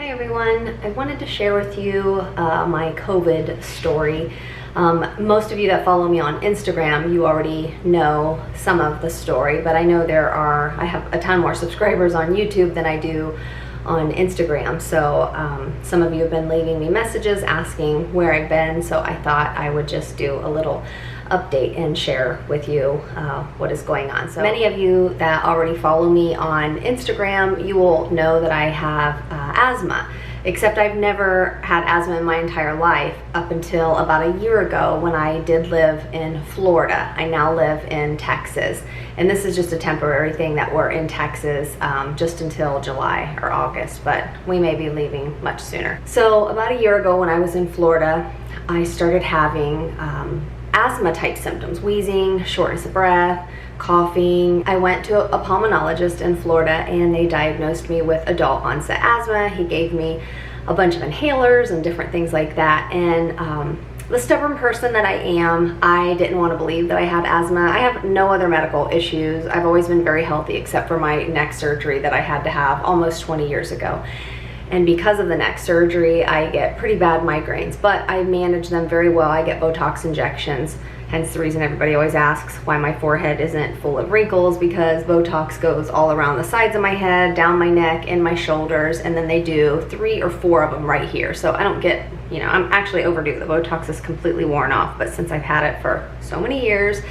Hi everyone, I wanted to share with you my COVID story. Most of you that follow me on Instagram, you already know some of the story, but I know I have a ton more subscribers on YouTube than I do on Instagram. So some of you have been leaving me messages asking where I've been, so I thought I would just do a little update and share with you what is going on. So many of you that already follow me on Instagram, you will know that I have asthma, except I've never had asthma in my entire life up until about a year ago when I did live in Florida. I now live in Texas, and this is just a temporary thing that we're in Texas just until July or August, but we may be leaving much sooner. So about a year ago when I was in Florida, I started having asthma type symptoms: wheezing, shortness of breath, coughing. I went to a pulmonologist in Florida and they diagnosed me with adult onset asthma. He gave me a bunch of inhalers and different things like that. And the stubborn person that I am, I didn't want to believe that I had asthma. I have no other medical issues. I've always been very healthy except for my neck surgery that I had to have almost 20 years ago. And because of the neck surgery, I get pretty bad migraines, but I manage them very well. I get Botox injections, hence the reason everybody always asks why my forehead isn't full of wrinkles, because Botox goes all around the sides of my head, down my neck, in my shoulders, and then they do 3 or 4 of them right here. So I don't get, I'm actually overdue. The Botox is completely worn off, but since I've had it for so many years,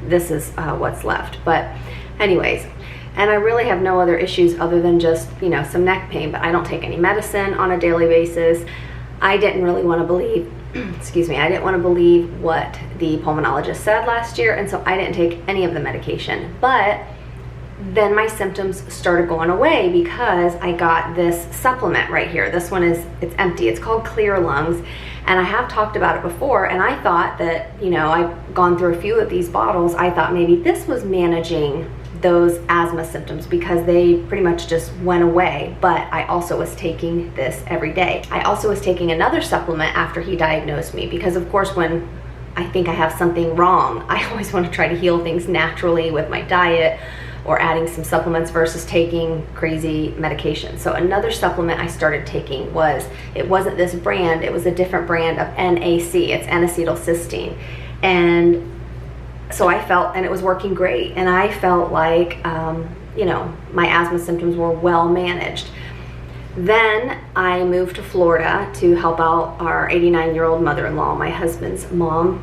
this is what's left. But anyways, and I really have no other issues other than just, some neck pain, but I don't take any medicine on a daily basis. I didn't really want to believe, I didn't want to believe what the pulmonologist said last year, and so I didn't take any of the medication. But then my symptoms started going away because I got this supplement right here. This one it's empty. It's called Clear Lungs, and I have talked about it before, and I thought that, I've gone through a few of these bottles. I thought maybe this was managing those asthma symptoms because they pretty much just went away, but I also was taking this every day. I also was taking another supplement after he diagnosed me because, of course, when I think I have something wrong, I always want to try to heal things naturally with my diet or adding some supplements versus taking crazy medication. So another supplement I started taking it wasn't this brand, it was a different brand of NAC, it's N-acetylcysteine. And so I felt, and it was working great, and I felt like, my asthma symptoms were well managed. Then I moved to Florida to help out our 89-year-old mother-in-law, my husband's mom,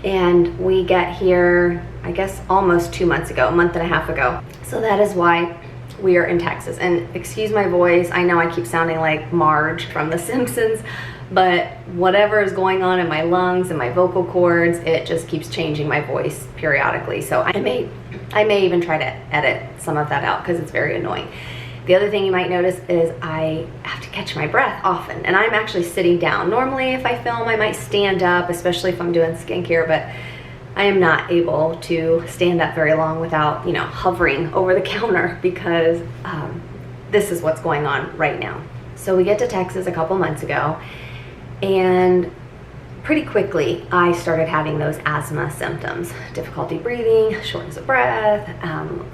and we get here, I guess, almost 2 months ago, a month and a half ago. So that is why we are in Texas. And excuse my voice, I know I keep sounding like Marge from The Simpsons, but whatever is going on in my lungs and my vocal cords, it just keeps changing my voice periodically. So I may even try to edit some of that out because it's very annoying. The other thing you might notice is I have to catch my breath often, and I'm actually sitting down. Normally if I film, I might stand up, especially if I'm doing skincare, but I am not able to stand up very long without, hovering over the counter because this is what's going on right now. So we get to Texas a couple months ago, and pretty quickly I started having those asthma symptoms: difficulty breathing, shortness of breath,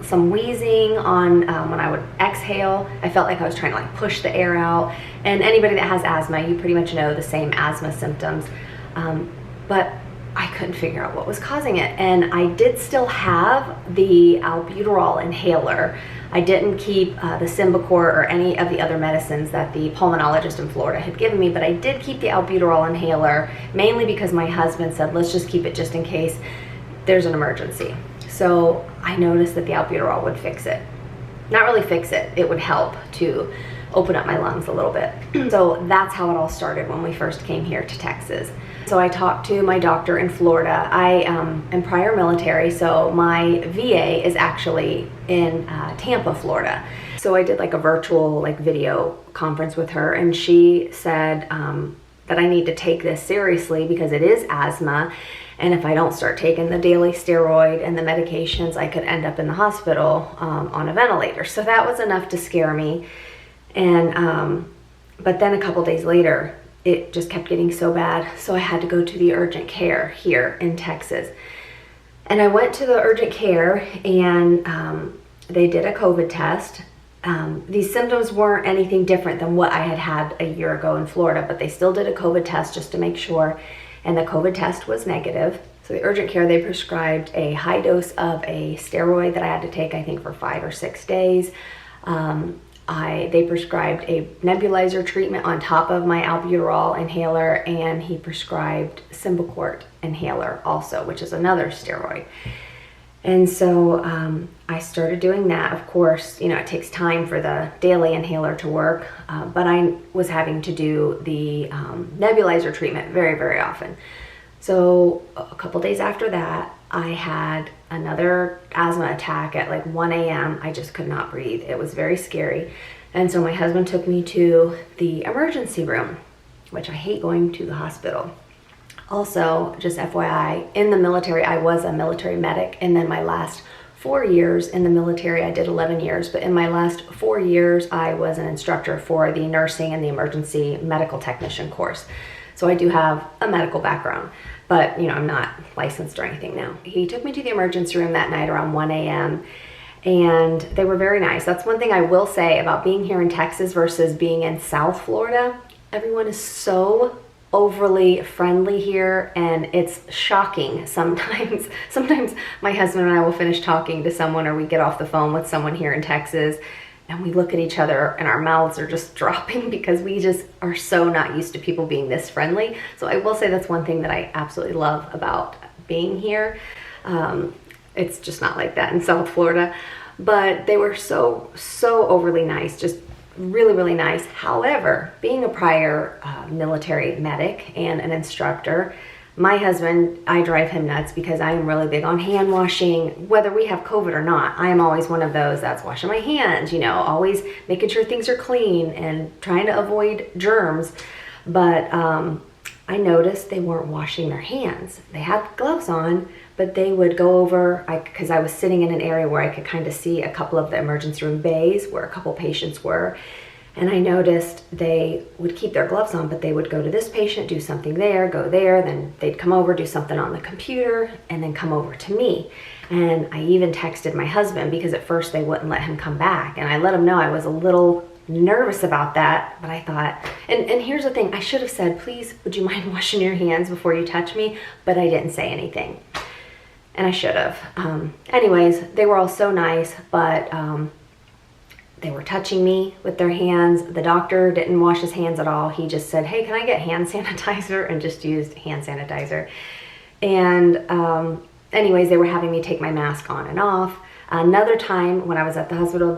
some wheezing on when I would exhale. I felt like I was trying to push the air out. And anybody that has asthma, you pretty much know the same asthma symptoms. But I couldn't figure out what was causing it. And I did still have the albuterol inhaler. I didn't keep the Symbicort or any of the other medicines that the pulmonologist in Florida had given me, but I did keep the albuterol inhaler, mainly because my husband said, let's just keep it just in case there's an emergency. So I noticed that the albuterol would fix it. Not really fix it, it would help to open up my lungs a little bit. So that's how it all started when we first came here to Texas. So I talked to my doctor in Florida. I am prior military, so my VA is actually in Tampa, Florida. So I did a virtual video conference with her, and she said that I need to take this seriously because it is asthma, and if I don't start taking the daily steroid and the medications, I could end up in the hospital on a ventilator. So that was enough to scare me. And but then a couple days later, it just kept getting so bad, so I had to go to the urgent care here in Texas. And I went to the urgent care, and they did a COVID test, These symptoms weren't anything different than what I had had a year ago in Florida, but they still did a COVID test just to make sure, and the COVID test was negative. So the urgent care, they prescribed a high dose of a steroid that I had to take, I think, for 5 or 6 days. They prescribed a nebulizer treatment on top of my albuterol inhaler, and he prescribed Symbicort inhaler also, which is another steroid. And so I started doing that. Of course, you know, it takes time for the daily inhaler to work, but I was having to do the nebulizer treatment very, very often. So a couple days after that, I had another asthma attack at like 1 a.m. I just could not breathe. It was very scary. And so my husband took me to the emergency room, which I hate going to the hospital. Also, just FYI, in the military, I was a military medic, and then my last 4 years in the military, I did 11 years, but in my last 4 years, I was an instructor for the nursing and the emergency medical technician course. So I do have a medical background, but you know, I'm not licensed or anything now. He took me to the emergency room that night around 1 a.m. and they were very nice. That's one thing I will say about being here in Texas versus being in South Florida. Everyone is so overly friendly here, and it's shocking sometimes. Sometimes my husband and I will finish talking to someone, or we get off the phone with someone here in Texas, and we look at each other and our mouths are just dropping because we just are so not used to people being this friendly. So I will say that's one thing that I absolutely love about being here. It's just not like that in South Florida, but they were so overly nice, just really, really nice. However, being a prior military medic and an instructor, my husband, I drive him nuts because I am really big on hand washing, whether we have COVID or not. I am always one of those that's washing my hands, you know, always making sure things are clean and trying to avoid germs. But I noticed they weren't washing their hands. They had gloves on, but they would go over, because I was sitting in an area where I could kind of see a couple of the emergency room bays where a couple patients were. And I noticed they would keep their gloves on, but they would go to this patient, do something there, go there, then they'd come over, do something on the computer, and then come over to me. And I even texted my husband because at first they wouldn't let him come back. And I let him know I was a little nervous about that, but I thought, and here's the thing, I should have said, please, would you mind washing your hands before you touch me? But I didn't say anything. And I should have. Anyways, they were all so nice, but they were touching me with their hands. The doctor didn't wash his hands at all. He just said, hey, can I get hand sanitizer? And just used hand sanitizer. And anyways, they were having me take my mask on and off. Another time when I was at the hospital,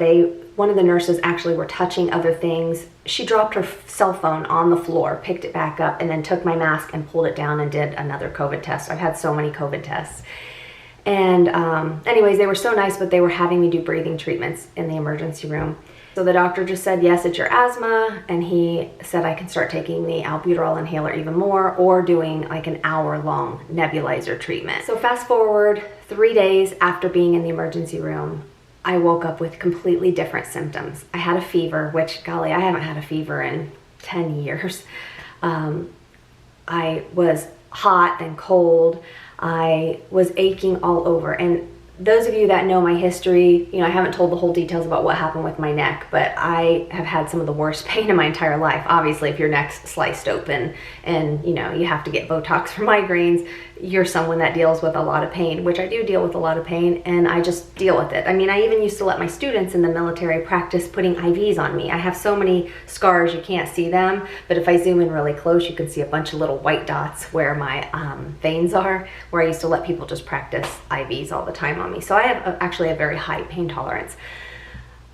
one of the nurses actually were touching other things. She dropped her cell phone on the floor, picked it back up, and then took my mask and pulled it down and did another COVID test. I've had so many COVID tests. And anyways, they were so nice, but they were having me do breathing treatments in the emergency room. So the doctor just said, yes, it's your asthma. And he said I can start taking the albuterol inhaler even more, or doing like an hour-long nebulizer treatment. So fast forward 3 days after being in the emergency room, I woke up with completely different symptoms. I had a fever, which, golly, I haven't had a fever in 10 years. I was hot and cold. I was aching all over. And those of you that know my history, you know, I haven't told the whole details about what happened with my neck, but I have had some of the worst pain in my entire life. Obviously, if your neck's sliced open and, you know, you have to get Botox for migraines, you're someone that deals with a lot of pain, which I do deal with a lot of pain, and I just deal with it. I mean, I even used to let my students in the military practice putting IVs on me. I have so many scars, you can't see them, but if I zoom in really close, you can see a bunch of little white dots where my veins are, where I used to let people just practice IVs all the time on me. So I have actually a very high pain tolerance.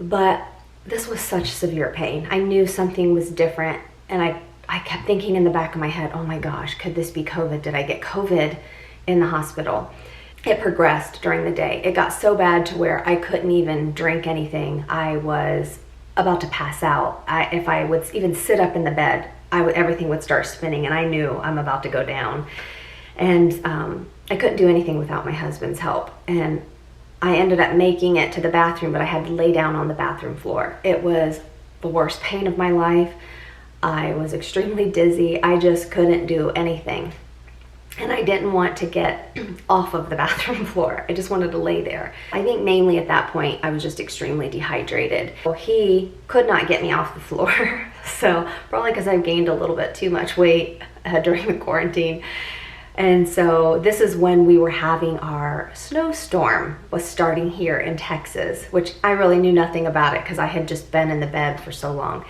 But this was such severe pain. I knew something was different, and I kept thinking in the back of my head, oh my gosh, could this be COVID? Did I get COVID in the hospital? It progressed during the day. It got so bad to where I couldn't even drink anything. I was about to pass out. If I would even sit up in the bed, everything would start spinning, and I knew I'm about to go down. And I couldn't do anything without my husband's help. And I ended up making it to the bathroom, but I had to lay down on the bathroom floor. It was the worst pain of my life. I was extremely dizzy. I just couldn't do anything. and I didn't want to get off of the bathroom floor. I just wanted to lay there. I think mainly at that point, I was just extremely dehydrated. Well, he could not get me off the floor. So probably because I've gained a little bit too much weight during the quarantine. And so this is when we were having our snowstorm was starting here in Texas, which I really knew nothing about it because I had just been in the bed for so long.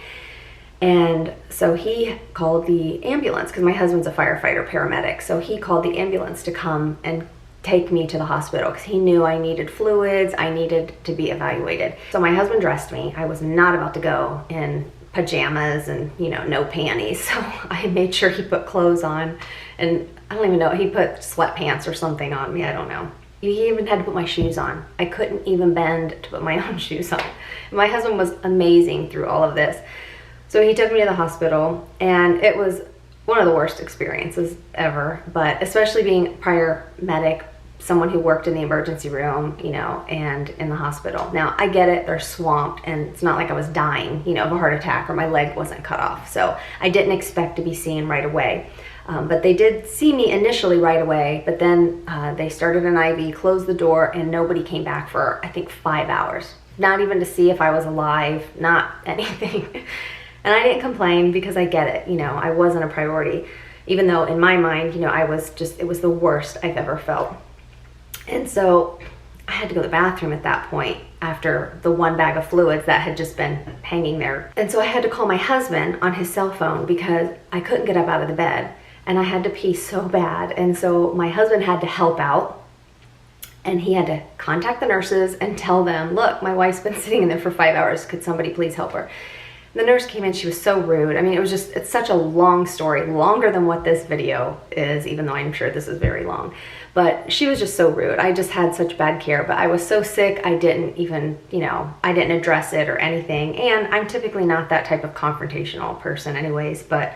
And so he called the ambulance because my husband's a firefighter paramedic. So he called the ambulance to come and take me to the hospital because he knew I needed fluids, I needed to be evaluated. So my husband dressed me. I was not about to go in pajamas and, you know, no panties. So I made sure he put clothes on, and I don't even know, he put sweatpants or something on me, I don't know. He even had to put my shoes on. I couldn't even bend to put my own shoes on. My husband was amazing through all of this. So he took me to the hospital, and it was one of the worst experiences ever, but especially being prior medic, someone who worked in the emergency room, you know, and in the hospital. Now, I get it, they're swamped, and it's not like I was dying, you know, of a heart attack or my leg wasn't cut off. So I didn't expect to be seen right away. But they did see me initially right away, but then they started an IV, closed the door, and nobody came back for, I think, 5 hours. Not even to see if I was alive, not anything. And I didn't complain because I get it, you know, I wasn't a priority, even though in my mind, you know, I was just, it was the worst I've ever felt. And so I had to go to the bathroom at that point after the one bag of fluids that had just been hanging there. And so I had to call my husband on his cell phone because I couldn't get up out of the bed and I had to pee so bad. And so my husband had to help out, and he had to contact the nurses and tell them, look, my wife's been sitting in there for 5 hours. Could somebody please help her? The nurse came in, she was so rude. I mean, it's such a long story, longer than what this video is, even though I'm sure this is very long. But she was just so rude. I just had such bad care, but I was so sick, I didn't even, you know, I didn't address it or anything. And I'm typically not that type of confrontational person anyways, but,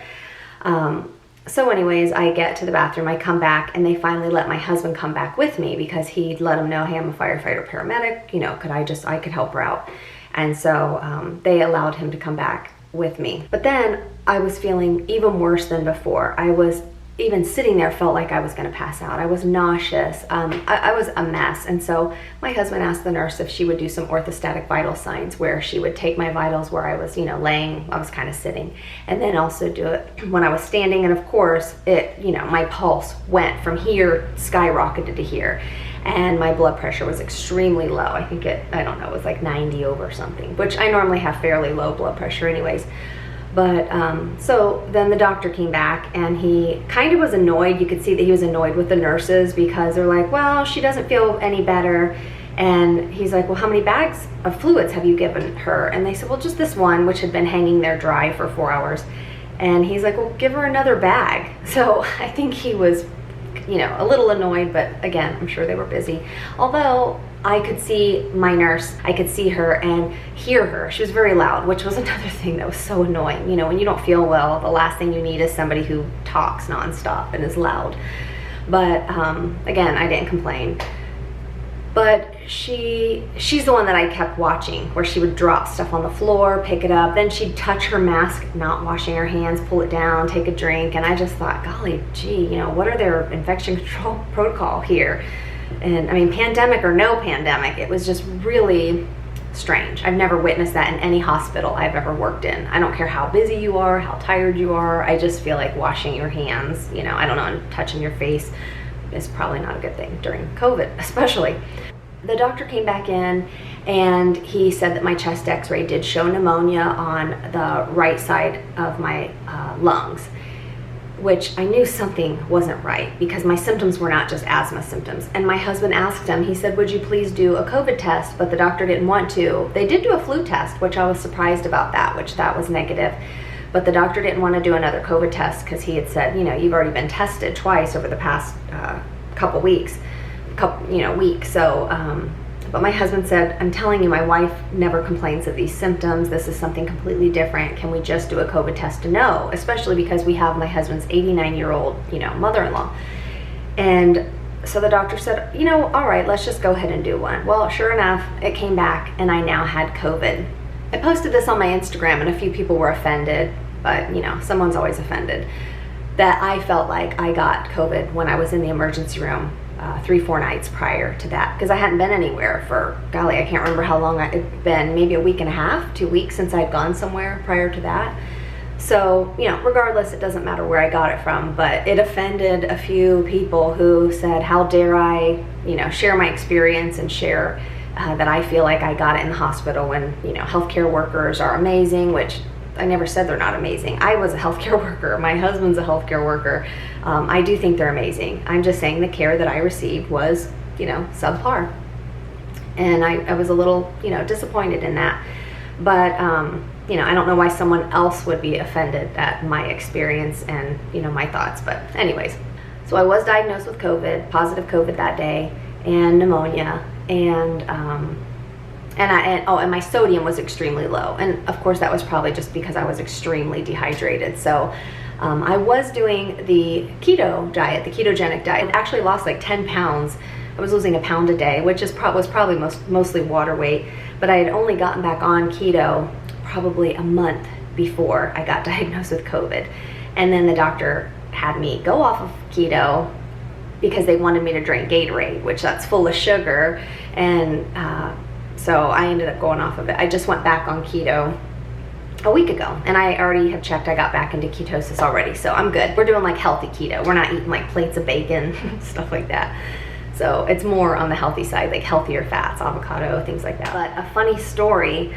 so anyways, I get to the bathroom, I come back, and they finally let my husband come back with me because he'd let him know, hey, I'm a firefighter paramedic, you know, I could help her out. And so they allowed him to come back with me. But then I was feeling even worse than before. I was even sitting there, felt like I was gonna pass out. I was nauseous. I was a mess. And so my husband asked the nurse if she would do some orthostatic vital signs where she would take my vitals where I was, you know, laying, I was kind of sitting, and then also do it when I was standing. And of course, it, you know, my pulse went from here, skyrocketed to here. And my blood pressure was extremely low. I think I don't know, it was like 90 over something, which I normally have fairly low blood pressure anyways. But so then the doctor came back and he kind of was annoyed. You could see that he was annoyed with the nurses because they're like, well, she doesn't feel any better. And he's like, well, how many bags of fluids have you given her? And they said, well, just this one, which had been hanging there dry for 4 hours. And he's like, well, give her another bag. So I think he was, you know, a little annoyed, but again, I'm sure they were busy. Although I could see my nurse, I could see her and hear her. She was very loud, which was another thing that was so annoying. You know, when you don't feel well, the last thing you need is somebody who talks nonstop and is loud. But again, I didn't complain. But she's the one that I kept watching, where she would drop stuff on the floor, pick it up, then she'd touch her mask, not washing her hands, pull it down, take a drink, and I just thought, golly gee, you know, what are their infection control protocol here? And I mean, pandemic or no pandemic, it was just really strange. I've never witnessed that in any hospital I've ever worked in. I don't care how busy you are, how tired you are, I just feel like washing your hands, you know, I don't know, and touching your face is probably not a good thing during COVID, especially. The doctor came back in and he said that my chest x-ray did show pneumonia on the right side of my lungs, which I knew something wasn't right because my symptoms were not just asthma symptoms. And my husband asked him, he said, would you please do a COVID test? But the doctor didn't want to. They did do a flu test, which I was surprised about that, which that was negative. But the doctor didn't want to do another COVID test because he had said, you know, you've already been tested twice over the past couple weeks. So, but my husband said, I'm telling you, my wife never complains of these symptoms. This is something completely different. Can we just do a COVID test to know? Especially because we have my husband's 89-year-old, you know, mother-in-law. And so the doctor said, you know, all right, let's just go ahead and do one. Well, sure enough, it came back and I now had COVID. I posted this on my Instagram and a few people were offended, but you know, someone's always offended. that I felt like I got COVID when I was in the emergency room 3-4 nights prior to that, because I hadn't been anywhere for, golly, I can't remember how long it'd been, maybe a week and a half, 2 weeks since I'd gone somewhere prior to that. So, you know, regardless, it doesn't matter where I got it from, but it offended a few people who said, how dare I, you know, share my experience and share that I feel like I got it in the hospital when, you know, healthcare workers are amazing, which I never said they're not amazing. I was a healthcare worker. My husband's a healthcare worker. I do think they're amazing. I'm just saying the care that I received was, you know, subpar. And I was a little, you know, disappointed in that. But, you know, I don't know why someone else would be offended at my experience and, you know, my thoughts. But anyways, so I was diagnosed with COVID, positive COVID that day, and pneumonia. And my sodium was extremely low. And of course that was probably just because I was extremely dehydrated. So I was doing the keto diet, the ketogenic diet. I actually lost like 10 pounds. I was losing a pound a day, which is was probably mostly water weight. But I had only gotten back on keto probably a month before I got diagnosed with COVID. And then the doctor had me go off of keto because they wanted me to drink Gatorade, which that's full of sugar. And so I ended up going off of it. I just went back on keto a week ago, and I already have checked. I got back into ketosis already, so I'm good. We're doing like healthy keto. We're not eating like plates of bacon, stuff like that. So it's more on the healthy side, like healthier fats, avocado, things like that. But a funny story,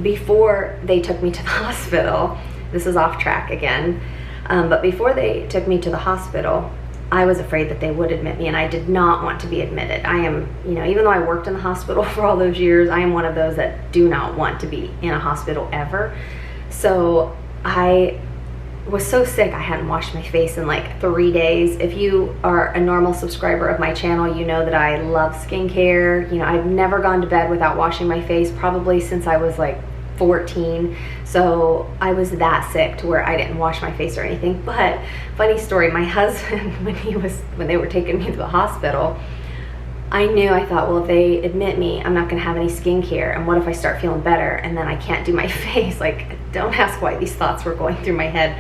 before they took me to the hospital, this is off track again, but before they took me to the hospital, I was afraid that they would admit me, and I did not want to be admitted. I am, you know, even though I worked in the hospital for all those years, I am one of those that do not want to be in a hospital ever. So I was so sick, I hadn't washed my face in like 3 days. If you are a normal subscriber of my channel, you know that I love skincare. You know, I've never gone to bed without washing my face, probably since I was like 14. So I was that sick to where I didn't wash my face or anything. But funny story, my husband, when they were taking me to the hospital, I thought, well, if they admit me, I'm not gonna have any skincare, and what if I start feeling better and then I can't do my face? Like, don't ask why these thoughts were going through my head.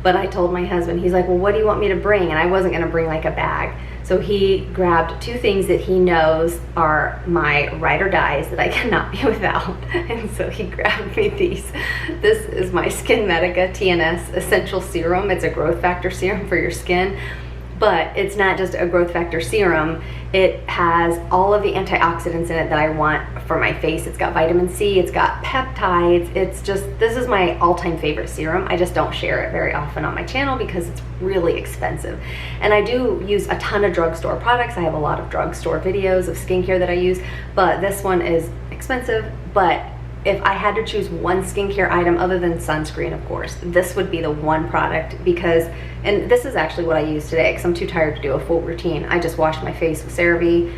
But I told my husband, he's like, well, what do you want me to bring? And I wasn't gonna bring like a bag. So he grabbed 2 things that he knows are my ride or dies that I cannot be without. And so he grabbed me these. This is my Skin Medica TNS Essential Serum. It's a growth factor serum for your skin. But it's not just a growth factor serum. It has all of the antioxidants in it that I want for my face. It's got vitamin C, it's got peptides. It's just, this is my all-time favorite serum. I just don't share it very often on my channel because it's really expensive. And I do use a ton of drugstore products. I have a lot of drugstore videos of skincare that I use, but this one is expensive. But if I had to choose one skincare item other than sunscreen, of course, this would be the one product, because, and this is actually what I use today because I'm too tired to do a full routine. I just washed my face with CeraVe,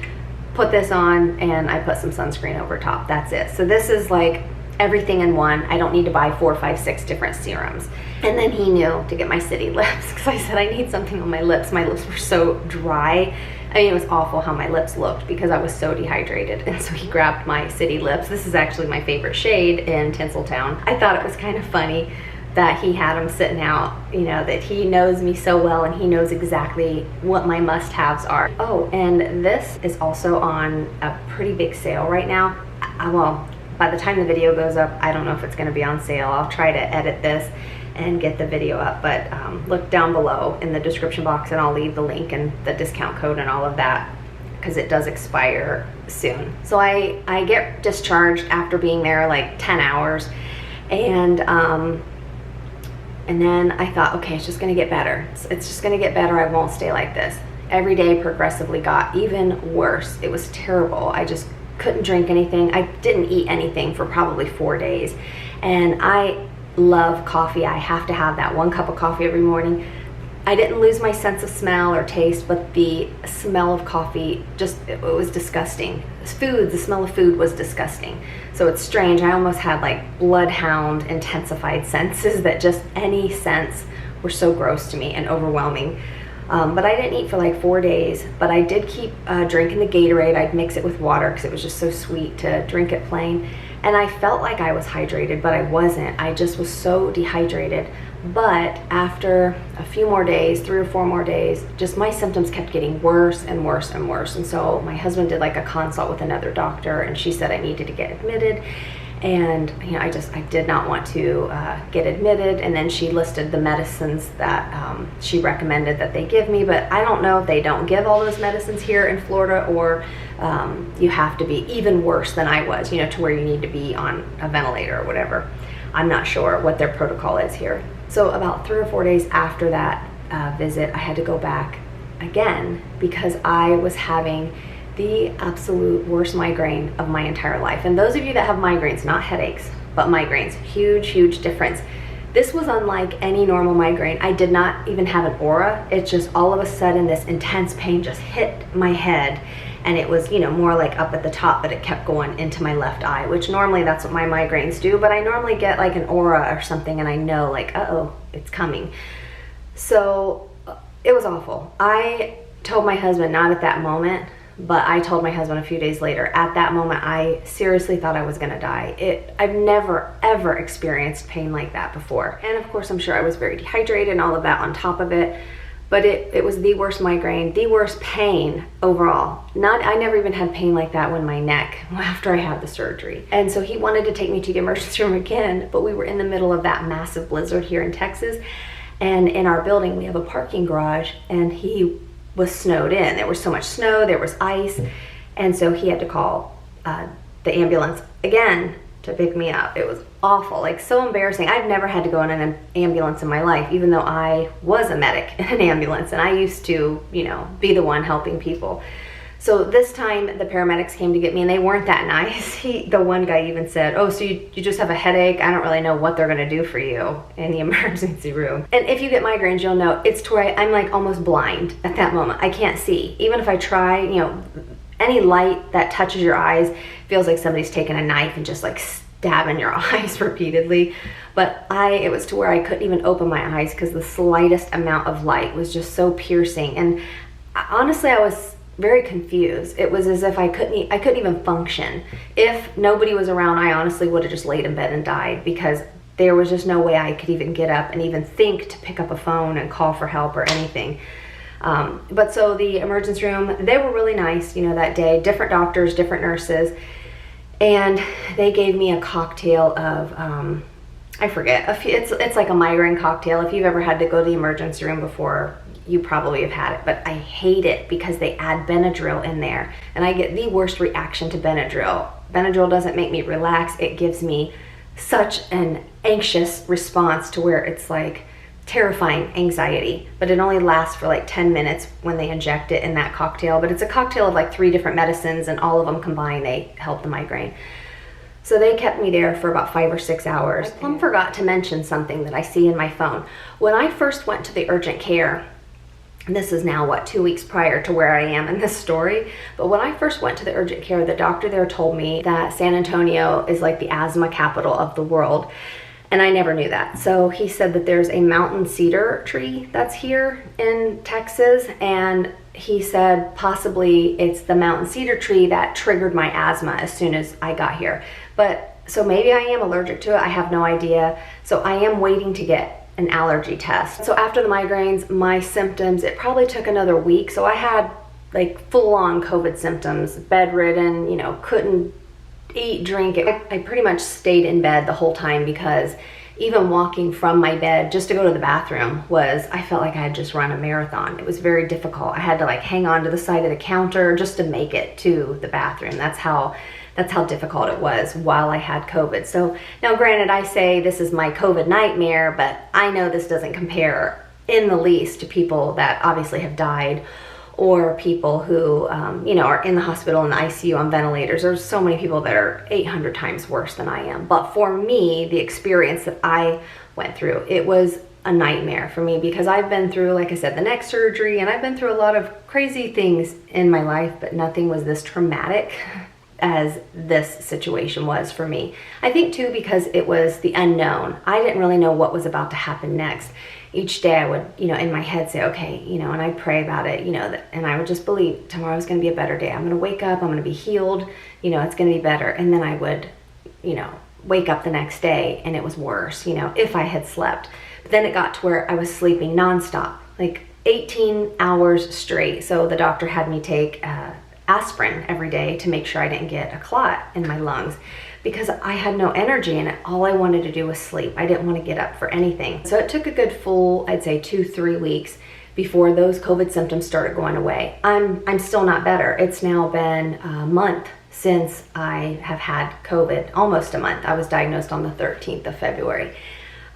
put this on, and I put some sunscreen over top. That's it. So this is like everything in one. I don't need to buy 4, 5, 6 different serums. And then he knew to get my city lips because I said I need something on my lips. My lips were so dry. I mean, it was awful how my lips looked because I was so dehydrated. And so he grabbed my city lips. This is actually my favorite shade in Tinseltown. I thought it was kind of funny that he had them sitting out, you know, that he knows me so well and he knows exactly what my must-haves are. Oh, and this is also on a pretty big sale right now. Well, by the time the video goes up, I don't know if it's going to be on sale. I'll try to edit this and get the video up, but look down below in the description box and I'll leave the link and the discount code and all of that because it does expire soon. So I get discharged after being there like 10 hours, and then I thought, okay, it's just gonna get better. It's just gonna get better. I won't stay like this. Every day progressively got even worse. It was terrible. I just couldn't drink anything. I didn't eat anything for probably 4 days, and I love coffee. I have to have that 1 cup of coffee every morning. I didn't lose my sense of smell or taste, but the smell of coffee just, it was disgusting. The smell of food was disgusting. So it's strange. I almost had like bloodhound intensified senses that just any scents were so gross to me and overwhelming. But I didn't eat for like 4 days, but I did keep drinking the Gatorade. I'd mix it with water because it was just so sweet to drink it plain. And I felt like I was hydrated, but I wasn't. I just was so dehydrated. But after a few more days, 3 or 4 more days, just my symptoms kept getting worse and worse and worse. And so my husband did like a consult with another doctor, and she said I needed to get admitted. And I did not want to get admitted. And then she listed the medicines that she recommended that they give me, but I don't know if they don't give all those medicines here in Florida, or you have to be even worse than I was, to where you need to be on a ventilator or whatever. I'm not sure what their protocol is here. So about 3 or 4 days after that visit, I had to go back again because I was having the absolute worst migraine of my entire life. And those of you that have migraines, not headaches, but migraines, huge, huge difference. This was unlike any normal migraine. I did not even have an aura. It's just all of a sudden this intense pain just hit my head, and it was, more like up at the top, but it kept going into my left eye, which normally that's what my migraines do, but I normally get like an aura or something and I know like, uh-oh, it's coming. So it was awful. I told my husband, not at that moment, but I told my husband a few days later, at that moment, I seriously thought I was gonna die. I've never, ever experienced pain like that before. And of course, I'm sure I was very dehydrated and all of that on top of it, but it was the worst migraine, the worst pain overall. I never even had pain like that when my neck, after I had the surgery. And so he wanted to take me to the emergency room again, but we were in the middle of that massive blizzard here in Texas. And in our building, we have a parking garage, and he was snowed in. There was so much snow, there was ice, and so he had to call the ambulance again to pick me up. It was awful, like so embarrassing. I've never had to go in an ambulance in my life, even though I was a medic in an ambulance, and I used to, be the one helping people. So this time the paramedics came to get me, and they weren't that nice. The one guy even said, oh, so you just have a headache? I don't really know what they're gonna do for you in the emergency room. And if you get migraines, you'll know it's to where I'm like almost blind at that moment. I can't see. Even if I try, any light that touches your eyes feels like somebody's taken a knife and just like stabbing your eyes repeatedly. But it was to where I couldn't even open my eyes because the slightest amount of light was just so piercing. And honestly, I was very confused. It was as if I couldn't even function. If nobody was around, I honestly would have just laid in bed and died, because there was just no way I could even get up and even think to pick up a phone and call for help or anything. But so the emergency room, they were really nice, that day, different doctors, different nurses, and they gave me a cocktail of, I forget, it's like a migraine cocktail. If you've ever had to go to the emergency room before, you probably have had it, but I hate it because they add Benadryl in there, and I get the worst reaction to Benadryl. Benadryl doesn't make me relax. It gives me such an anxious response to where it's like terrifying anxiety, but it only lasts for like 10 minutes when they inject it in that cocktail. But it's a cocktail of like 3 different medicines, and all of them combined, they help the migraine. So they kept me there for about 5 or 6 hours. I forgot to mention something that I see in my phone. When I first went to the urgent care, and this is now, 2 weeks prior to where I am in this story, but when I first went to the urgent care, the doctor there told me that San Antonio is like the asthma capital of the world, and I never knew that. So he said that there's a mountain cedar tree that's here in Texas, and he said possibly it's the mountain cedar tree that triggered my asthma as soon as I got here. But so maybe I am allergic to it, I have no idea. So I am waiting to get an allergy test. So after the migraines, my symptoms, it probably took another week. So I had like full-on COVID symptoms, bedridden, couldn't eat, drink. I pretty much stayed in bed the whole time, because even walking from my bed just to go to the bathroom I felt like I had just run a marathon. It was very difficult. I had to like hang on to the side of the counter just to make it to the bathroom. That's how difficult it was while I had COVID. So now granted, I say this is my COVID nightmare, but I know this doesn't compare in the least to people that obviously have died, or people who are in the hospital in the ICU on ventilators. There's so many people that are 800 times worse than I am. But for me, the experience that I went through, it was a nightmare for me, because I've been through, like I said, the neck surgery, and I've been through a lot of crazy things in my life, but nothing was this traumatic as this situation was for me. I think too, because it was the unknown. I didn't really know what was about to happen next. Each day I would, in my head say, okay, and I'd pray about it, and I would just believe tomorrow's gonna be a better day. I'm gonna wake up, I'm gonna be healed, it's gonna be better. And then I would you know, wake up the next day and it was worse, you know, if I had slept. But then it got to where I was sleeping nonstop, like 18 hours straight. So the doctor had me take aspirin every day to make sure I didn't get a clot in my lungs, because I had no energy and all I wanted to do was sleep. I didn't want to get up for anything. So it took a good full, I'd say 2-3 weeks before those COVID symptoms started going away. I'm still not better. It's now been a month since I have had COVID, almost a month. I was diagnosed on the 13th of February.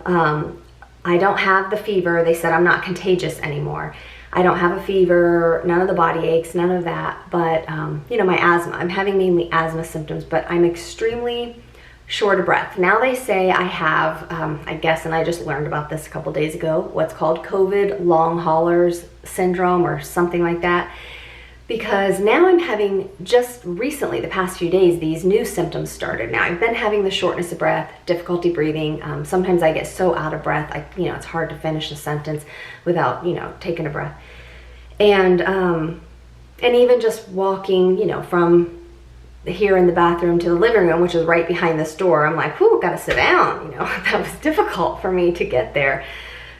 I don't have the fever. They said I'm not contagious anymore. I don't have a fever, none of the body aches, none of that, but you know, my asthma, I'm having mainly asthma symptoms, but I'm extremely short of breath. Now they say I have, I guess, and I just learned about this a couple days ago, what's called COVID long haulers syndrome or something like that, because now I'm having, just recently, the past few days, these new symptoms started. Now I've been having the shortness of breath, difficulty breathing. Sometimes I get so out of breath, you know, it's hard to finish a sentence without, you know, taking a breath. And even just walking, you know, from here in the bathroom to the living room, which is right behind this door, I'm like, whew, gotta sit down, you know. That was difficult for me to get there.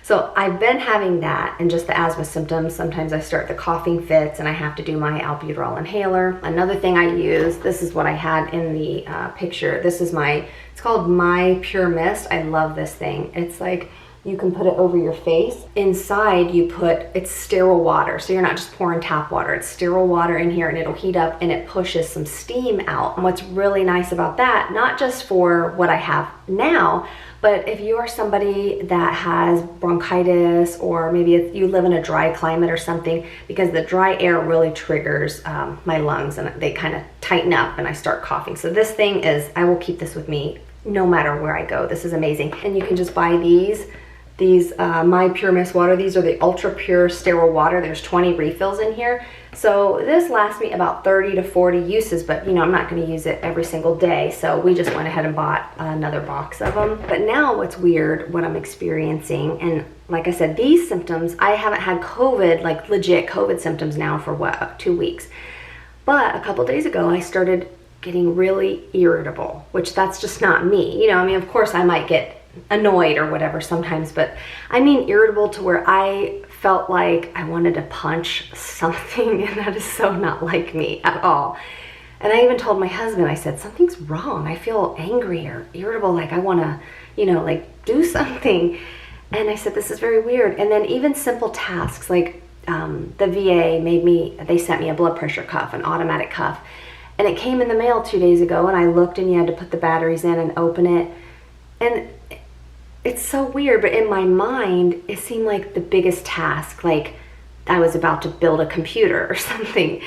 So I've been having that and just the asthma symptoms. Sometimes I start the coughing fits and I have to do my albuterol inhaler. Another thing I use, this is what I had in the picture. This is it's called My Pure Mist. I love this thing. It's like, you can put it over your face. Inside you it's sterile water. So you're not just pouring tap water. It's sterile water in here and it'll heat up and it pushes some steam out. And what's really nice about that, not just for what I have now, but if you are somebody that has bronchitis, or maybe if you live in a dry climate or something, because the dry air really triggers my lungs and they kind of tighten up and I start coughing. So this thing I will keep this with me no matter where I go. This is amazing. And you can just buy these My Pure Mist water. These are the ultra pure sterile water. There's 20 refills in here. So this lasts me about 30 to 40 uses, but you know, I'm not going to use it every single day. So we just went ahead and bought another box of them. But now what's weird, what I'm experiencing, and like I said, these symptoms, I haven't had COVID, like legit COVID symptoms now for what, 2 weeks. But a couple days ago, I started getting really irritable, which that's just not me. You know, I mean, of course I might get annoyed or whatever sometimes, but I mean irritable to where I felt like I wanted to punch something, and that is so not like me at all. And I even told my husband, I said, something's wrong. I feel angry or irritable, like I want to, you know, like do something. And I said, this is very weird. And then even simple tasks, like the VA they sent me a blood pressure cuff, an automatic cuff. And it came in the mail 2 days ago, and I looked and you had to put the batteries in and open it. And it's so weird, but in my mind, it seemed like the biggest task, like I was about to build a computer or something.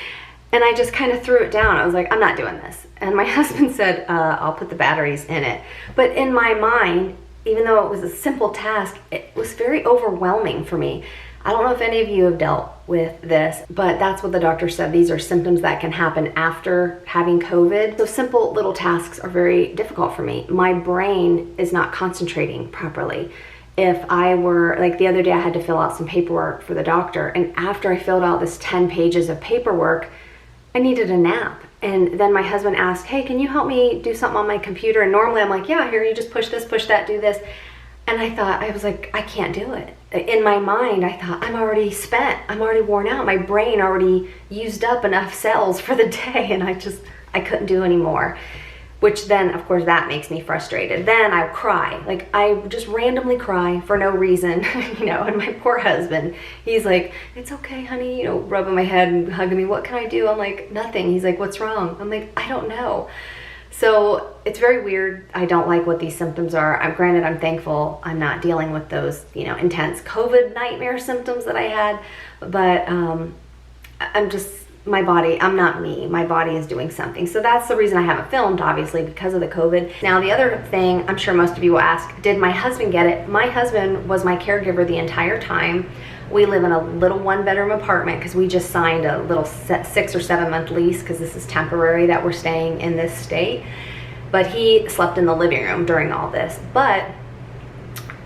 And I just kind of threw it down. I was like, I'm not doing this. And my husband said, I'll put the batteries in it. But in my mind, even though it was a simple task, it was very overwhelming for me. I don't know if any of you have dealt with this, but that's what the doctor said. These are symptoms that can happen after having COVID. So simple little tasks are very difficult for me. My brain is not concentrating properly. If I were, like the other day I had to fill out some paperwork for the doctor, and after I filled out this 10 pages of paperwork, I needed a nap. And then my husband asked, hey, can you help me do something on my computer? And normally I'm like, yeah, here, you just push this, push that, do this. And I was like, I can't do it. In my mind, I thought, I'm already spent. I'm already worn out. My brain already used up enough cells for the day, and I couldn't do anymore. Which then, of course, that makes me frustrated. Then I cry. Like, I just randomly cry for no reason, you know, and my poor husband, he's like, it's okay, honey, you know, rubbing my head and hugging me. What can I do? I'm like, nothing. He's like, what's wrong? I'm like, I don't know. So it's very weird. I don't like what these symptoms are. Granted, I'm thankful I'm not dealing with those, you know, intense COVID nightmare symptoms that I had, but I'm not me. My body is doing something. So that's the reason I haven't filmed, obviously, because of the COVID. Now, the other thing, I'm sure most of you will ask, did my husband get it? My husband was my caregiver the entire time. We live in a little 1-bedroom apartment because we just signed a little 6 or 7 month lease, because this is temporary that we're staying in this state. But he slept in the living room during all this. But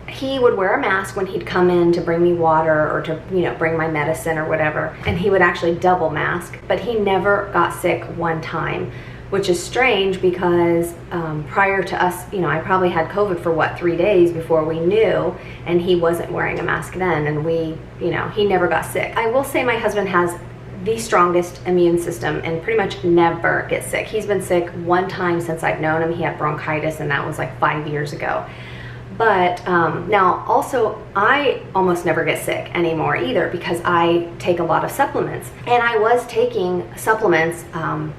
he would wear a mask when he'd come in to bring me water or to, you know, bring my medicine or whatever. And he would actually double mask, but he never got sick one time which is strange because prior to us, you know, I probably had COVID for what, 3 days before we knew, and he wasn't wearing a mask then, and we, you know, he never got sick. I will say my husband has the strongest immune system and pretty much never gets sick. He's been sick one time since I've known him. He had bronchitis, and that was like 5 years ago. But now also I almost never get sick anymore either because I take a lot of supplements. And I was taking supplements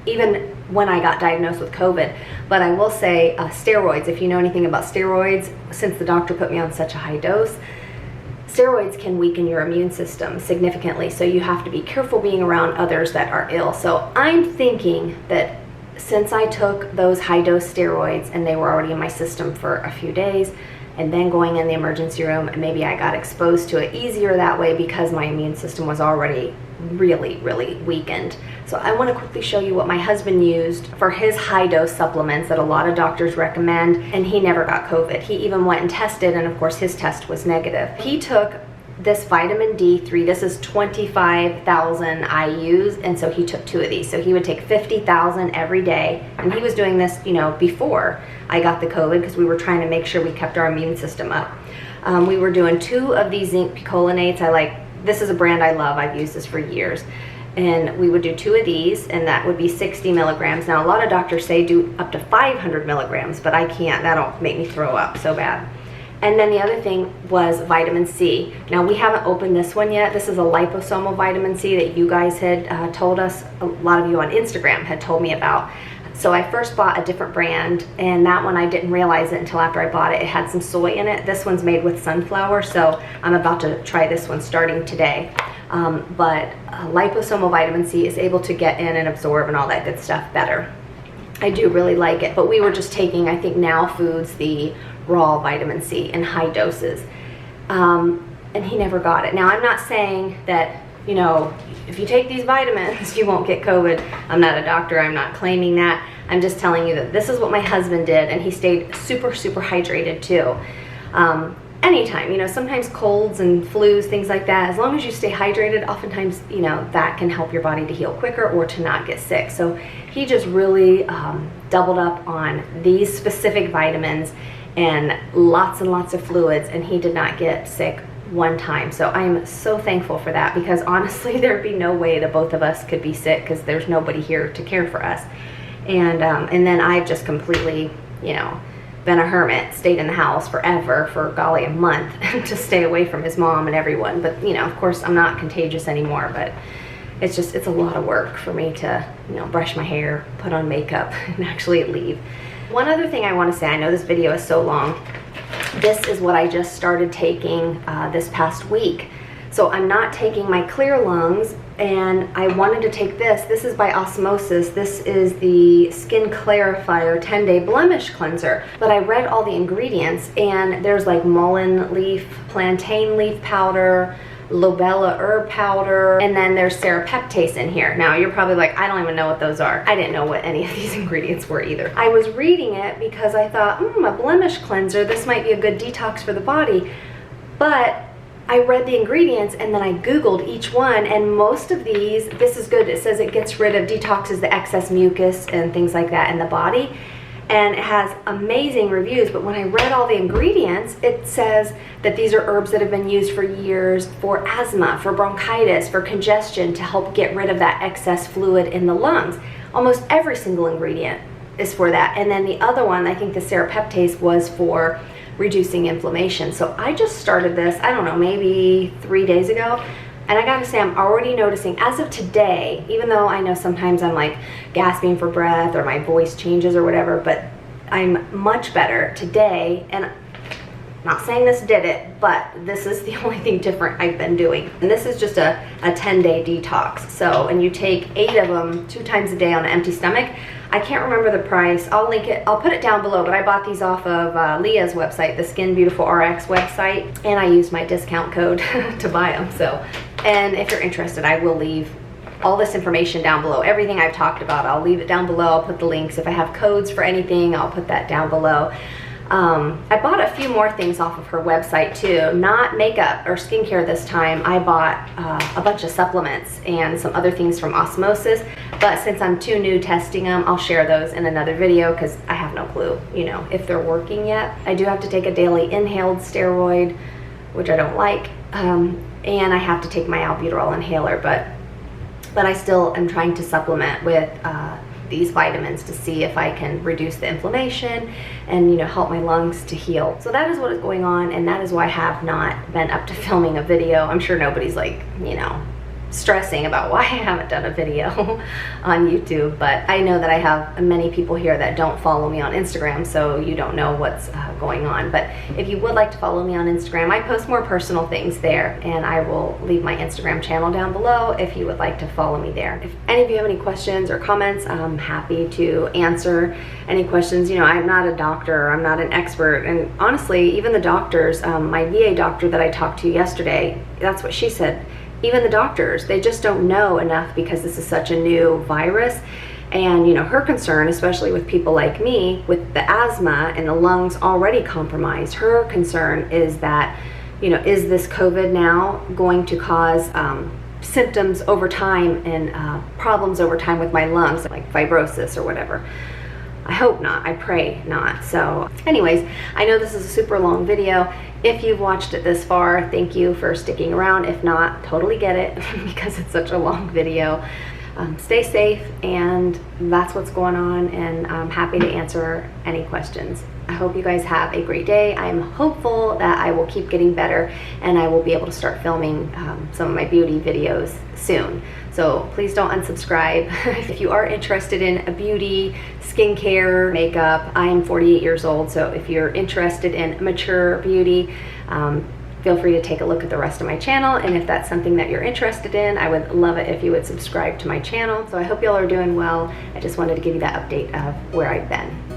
even when I got diagnosed with COVID. But I will say steroids, if you know anything about steroids, since the doctor put me on such a high dose, steroids can weaken your immune system significantly. So you have to be careful being around others that are ill. So I'm thinking that since I took those high dose steroids and they were already in my system for a few days, and then going in the emergency room, and maybe I got exposed to it easier that way because my immune system was already really, really weakened. So I want to quickly show you what my husband used for his high dose supplements that a lot of doctors recommend, and he never got COVID. He even went and tested, and of course his test was negative. He took this vitamin D3, this is 25,000 IUs, and so he took 2 of these. So he would take 50,000 every day, and he was doing this, you know, before I got the COVID because we were trying to make sure we kept our immune system up. We were doing 2 of these zinc picolinates. This is a brand I love. I've used this for years. And we would do 2 of these, and that would be 60 milligrams. Now a lot of doctors say do up to 500 milligrams, but I can't. That'll make me throw up so bad. And then the other thing was vitamin C. Now we haven't opened this one yet. This is a liposomal vitamin C that you guys had told us, a lot of you on Instagram had told me about. So I first bought a different brand, and that one I didn't realize it until after I bought it. It had some soy in it. This one's made with sunflower, so I'm about to try this one starting today. But liposomal vitamin C is able to get in and absorb and all that good stuff better. I do really like it, but we were just taking, I think Now Foods, the raw vitamin C in high doses, and he never got it. Now I'm not saying that, you know, if you take these vitamins you won't get COVID. I'm not a doctor, I'm not claiming that. I'm just telling you that this is what my husband did, and he stayed super hydrated too. Anytime, you know, sometimes colds and flus, things like that, as long as you stay hydrated, oftentimes, you know, that can help your body to heal quicker or to not get sick. So he just really doubled up on these specific vitamins and lots of fluids, and he did not get sick one time. So I'm so thankful for that, because honestly there'd be no way the both of us could be sick because there's nobody here to care for us. And then I've just completely, you know, been a hermit, stayed in the house forever, for golly, a month, to stay away from his mom and everyone. But you know, of course I'm not contagious anymore, but it's a lot of work for me to, you know, brush my hair, put on makeup, and actually leave. One other thing I want to say, I know this video is so long, this is what I just started taking this past week. So I'm not taking my Clear Lungs, and I wanted to take this. This is by Osmosis. This is the Skin Clarifier 10-Day Blemish Cleanser. But I read all the ingredients, and there's like mullein leaf, plantain leaf powder, lobella herb powder, and then there's serapeptase in here. Now you're probably like, I don't even know what those are. I didn't know what any of these ingredients were either. I was reading it because I thought, a blemish cleanser, this might be a good detox for the body. But I read the ingredients and then I Googled each one, and most of these, this is good. It says it gets rid of, detoxes the excess mucus and things like that in the body. And it has amazing reviews, but when I read all the ingredients, it says that these are herbs that have been used for years for asthma, for bronchitis, for congestion, to help get rid of that excess fluid in the lungs. Almost every single ingredient is for that. And then the other one, I think the serapeptase, was for reducing inflammation. So I just started this, I don't know, maybe 3 days ago. And I gotta say, I'm already noticing, as of today, even though I know sometimes I'm like gasping for breath or my voice changes or whatever, but I'm much better today. And I'm not saying this did it, but this is the only thing different I've been doing. And this is just a 10-day detox. So, and you take 8 of them 2 times a day on an empty stomach. I can't remember the price. I'll link it, I'll put it down below, but I bought these off of Leah's website, the Skin Beautiful RX website, and I used my discount code to buy them. So, and if you're interested, I will leave all this information down below. Everything I've talked about, I'll leave it down below. I'll put the links. If I have codes for anything, I'll put that down below. I bought a few more things off of her website too, not makeup or skincare this time. I bought a bunch of supplements and some other things from Osmosis, but since I'm too new testing them, I'll share those in another video because I have no clue, you know, if they're working yet. I do have to take a daily inhaled steroid, which I don't like, and I have to take my albuterol inhaler, but I still am trying to supplement with these vitamins to see if I can reduce the inflammation and, you know, help my lungs to heal. So that is what is going on, and that is why I have not been up to filming a video. I'm sure nobody's like, you know, stressing about why I haven't done a video on YouTube, but I know that I have many people here that don't follow me on Instagram, so you don't know what's going on. But if you would like to follow me on Instagram, I post more personal things there, and I will leave my Instagram channel down below if you would like to follow me there. If any of you have any questions or comments, I'm happy to answer any questions. You know, I'm not a doctor, I'm not an expert, and honestly, even the doctors, my VA doctor that I talked to yesterday, that's what she said. Even the doctors, they just don't know enough because this is such a new virus. And, you know, her concern, especially with people like me, with the asthma and the lungs already compromised, her concern is that, you know, is this COVID now going to cause symptoms over time and problems over time with my lungs, like fibrosis or whatever. I hope not, I pray not. So anyways, I know this is a super long video. If you've watched it this far, thank you for sticking around. If not, totally get it because it's such a long video. Stay safe, and that's what's going on, and I'm happy to answer any questions. I hope you guys have a great day. I'm hopeful that I will keep getting better and I will be able to start filming some of my beauty videos soon. So please don't unsubscribe. If you are interested in beauty, skincare, makeup, I am 48 years old, so if you're interested in mature beauty, feel free to take a look at the rest of my channel, and if that's something that you're interested in, I would love it if you would subscribe to my channel. So I hope y'all are doing well. I just wanted to give you that update of where I've been.